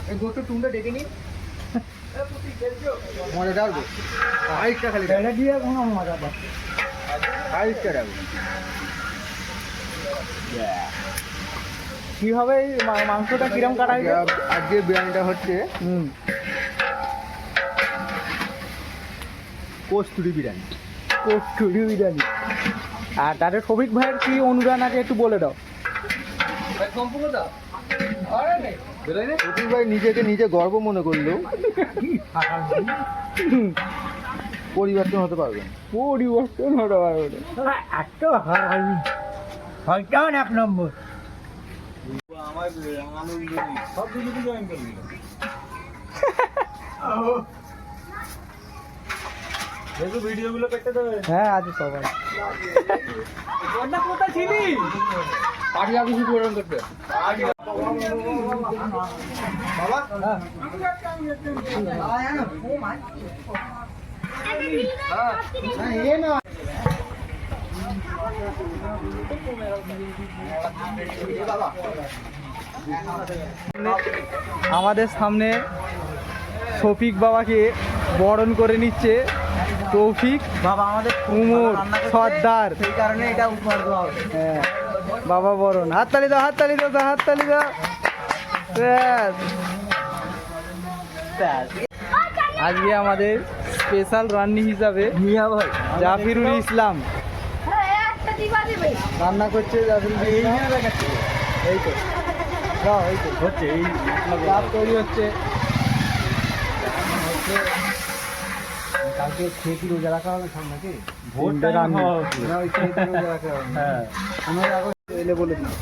এই গোটা টুনটা ডেকে নি মজা ডালবো আইসটা খালি এটা দিয়ে কোনো মজা পাবে আইসটা ডালবো কি হবে এই মাংসটা কিরকম কাটা হয়েছে আজকে বিরিয়ানিটা হচ্ছে কস্তুরি বিরিয়ানি আর তাদের শফিক ভাইয়ের কি অনুদান আছে একটু বলে দাও শফিক ভাই নিজেকে নিজে গর্ব মনে করলেও পরিবর্তন হতে পারবে কেমন এক নম্বর আমার সব দিকে জয়েন করবি দেখো ভিডিওগুলো কেটে দেবে হ্যাঁ আজ সবাই বন্যা কোথায় ছিলি পাটি আগে কিছু পূরণ করতে বাবা হ্যাঁ না আমাদের সামনে শফিক বাবাকে বরণ করে নিচ্ছে তৌফিক বাবা আমাদের উমর সর্দার সেই কারণে এটা উপহার দেওয়া হবে হ্যাঁ বাবা বরণ হাততালি দাও আজকে আমাদের স্পেশাল রান্নি হিসাবে মিয়া ভাই জাফিরুল ইসলাম রান্না করছে জাফিরুল ইসলাম এই তো হচ্ছে এই তৈরি হচ্ছে কালকে খেয়ে কি রোজা রাখা হবে সব নাকি ভোরটা রোজা রাখা হবে হ্যাঁ আমার আগে এলে বলে দিই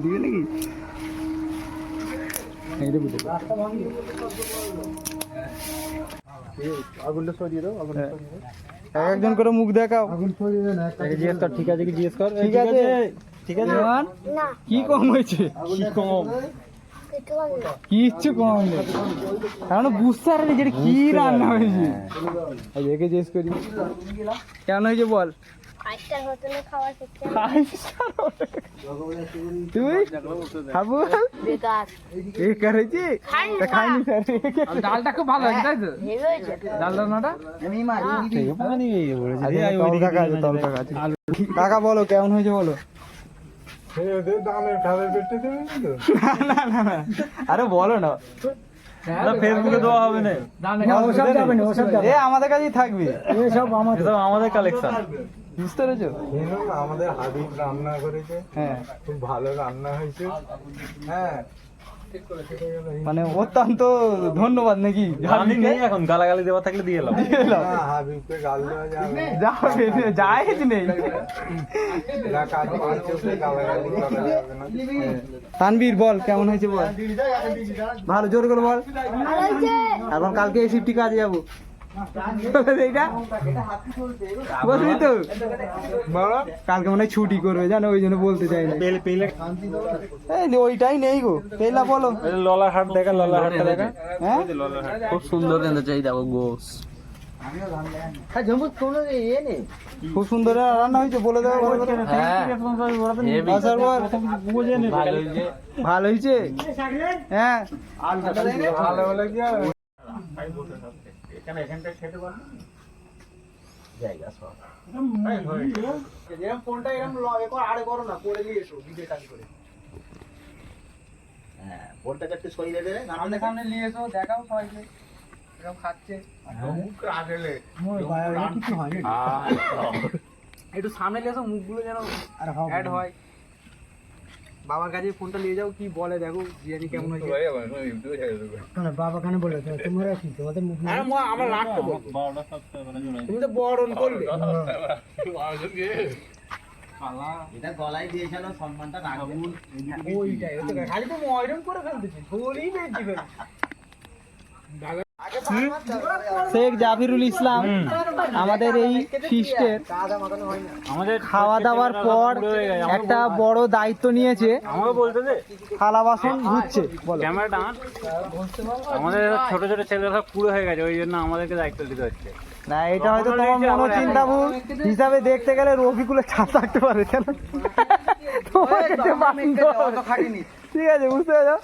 দিবে নাকি আগুনটা সরিয়ে দাও একজন করে মুখ দেখাও আগুন সরিয়ে দেন জিজ্ঞেস কর ঠিক আছে কি জিজ্ঞেস কর ঠিক আছে কি কম হয়েছে কি কম কিচ্ছু কম নেই কারণ বুঝতে পারেনি যেটা কি রান্না হয়েছে একে জিজ্ঞেস করি কেমন হয়েছে বল তুই খাবো বেকার হয়েছে খাইনি ডালটা খুব ভালো হয়েছে তাই তো ডাল রান্নাটা কাকা বলো কেমন হয়েছে বলো আরে বলো না ফেসবুকে দেওয়া হবে না আমাদের কাছেই থাকবে আমাদের কালেকশন বুঝতে পেরেছো আমাদের হাবিব রান্না করেছে হ্যাঁ খুব ভালো রান্না হয়েছে হ্যাঁ মানে অত্যন্ত ধন্যবাদ নাকি এখন গালাগালি দেওয়া থাকলে দিয়ে এলাম হাবিবকে গাল দেওয়া যাবে জায়েজ নেই তানবীর বল কেমন হয়েছে বল ভালো জোর করে বল এখন কালকে এই শিফটি কাজে যাবো কালকে মনে হয় ছুটি করবে জানো ওই জন্য বলতে চাই না ওইটাই নেই গো পেলা বলো ললা হাট দেখা ললা হাটটা দেখা হ্যাঁ খুব সুন্দর চাই দেখো গোস খুব সুন্দর রান্না হয়েছে বলে দেবো ভালো হয়েছে হ্যাঁ এখানটা খেতে পারবো জায়গা সব ফোনটা এরকম আরে করো না করে নিয়ে এসো ভিডিও কাজ করে হ্যাঁ ফোনটা একটু সরিয়ে দেবে সামনে সামনে নিয়ে এসো দেখাও সবাইকে এরকম খাচ্ছে মুখ আগলে কিছু হয়নি একটু সামনে নিয়ে এসো মুখগুলো যেন অ্যাড হয় বাবার কাছে ফোনটা নিয়ে যাও কি বলে দেখো বিরিয়ানি কেমন হয়েছে বাবা কেন বলে তোমরা কি তোমাদের মুখ আমরা রাখতে বলবো তুমি তো বরণ করলে এটা গলায় দিয়েছিল সম্মানটা রাখুন ওইটাই খালি তো ময়রম করে ফেলতেছি ধরেই বেঁচে ফেল শেখ জাফিরুল ইসলাম আমাদের এই ফিস্টের আমাদের খাওয়া দাওয়ার পর একটা বড় দায়িত্ব নিয়েছে থালা বাসন ধুচ্ছে ক্যামেরাটা আমাদের ছোট ছোট ছেলেরা সব পুরো হয়ে গেছে ওই জন্য আমাদেরকে দায়িত্ব দিতে হচ্ছে না এটা হয়তো তোমার মনোচিন্তা হিসাবে দেখতে গেলে রফিকুলের ছাপ থাকতে পারে কেন তোমার দেখতে আমার মেঘ পছন্দ অত খাটিনি। ঠিক আছে বুঝতে পেরেছো